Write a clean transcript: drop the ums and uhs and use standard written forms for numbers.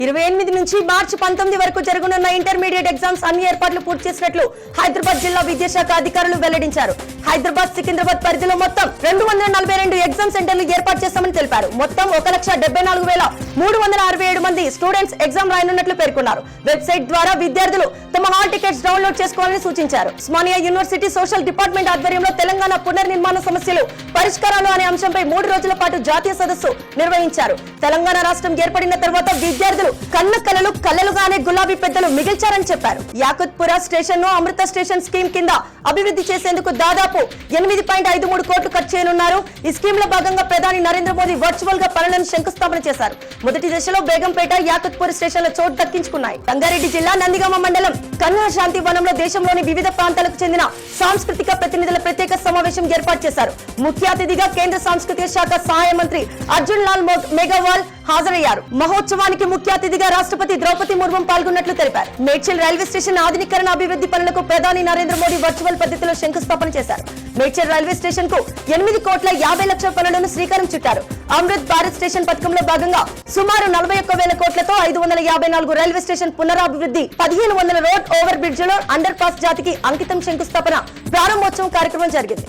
28 నుంచి మార్చి 19 వరకు జరగనున్న ఇంటర్మీడియట్ ఎగ్జామ్స్ అన్ని ఏర్పాట్లు పూర్తి చేసినట్లు హైదరాబాద్ జిల్లా విద్యాశాఖ అధికారులు వెల్లడించారు. హైదరాబాద్ సికింద్రాబాద్ పరిధిలో మొత్తం 242 ఎగ్జామ్ సెంటర్లు ఏర్పాటు చేస్తామని తెలిపారు. మొత్తం 1,74,367 మంది స్టూడెంట్స్ ఎగ్జామ్ రాయనున్నట్లు పేర్కొన్నారు. వెబ్సైట్ ద్వారా విద్యార్థులు తమ హాల్ టికెట్స్ డౌన్లోడ్ చేసుకోవాలని సూచించారు. ఉస్మానియా యూనివర్సిటీ సోషల్ డిపార్ట్మెంట్ ఆధ్వర్యంలో తెలంగాణ పునర్నిర్మాణ సమస్యలు పరిష్కారాలు అనే అంశంపై 3 రోజుల పాటు జాతీయ సదస్సు నిర్వహించారు. తెలంగాణ రాష్ట్రం ఏర్పడిన తర్వాత విద్యార్థులు కన్న కలలుగానే గులాబీ పెద్దలు మిగిల్చారని చెప్పారు. యాకుత్పురా స్టేషన్ ను అమృత స్టేషన్ స్కీమ్ కింద అభివృద్ధి చేసేందుకు దాదాపు 8.53 కోట్లు ఖర్చు చేయనున్నారు. ఈ స్కీమ్ లో భాగంగా ప్రధాని నరేంద్ర మోదీ వర్చువల్ గా పనులను శంకుస్థాపన చేశారు. మొదటి దశలో బేగంపేట యాకుత్పూర్ స్టేషన్ల చోటు దక్కించుకున్నాయి. రంగారెడ్డి జిల్లా నందిగామ మండలం కన్నడ శాంతి వనంలో దేశంలోని వివిధ ప్రాంతాలకు చెందిన సాంస్కృతిక ప్రతినిధుల ప్రత్యేక సమావేశం ఏర్పాటు చేశారు. ముఖ్య అతిథిగా కేంద్ర సాంస్కృతిక శాఖ సహాయ మంత్రి అర్జున్ లాల్ మేఘవాల్ హాజరయ్యారు. మహోత్సవానికి ముఖ్య అతిథిగా రాష్ట్రపతి ద్రౌపది ముర్ము పాల్గొన్నట్లు తెలిపారు. మేడ్చల్ రైల్వే స్టేషన్ ఆధునీకరణ అభివృద్ధి పనులకు ప్రధాని నరేంద్ర మోదీ వర్చువల్ పద్ధతిలో శంకుస్థాపన చేశారు. మేడ్చల్ రైల్వే స్టేషన్ కు 8,50,00,000 పనులను శ్రీకారం చుట్టారు. అమృత్ భారత్ స్టేషన్ పథకంలో భాగంగా సుమారు 41,000 కోట్లతో 554 రైల్వే స్టేషన్ పునరాభివృద్ధి, 1,500 రోడ్ ఓవర్ బ్రిడ్జ్లో అండర్ పాస్ జాతికి అంకితం శంకుస్థాపన ప్రారంభోత్సవం కార్యక్రమం జరిగింది.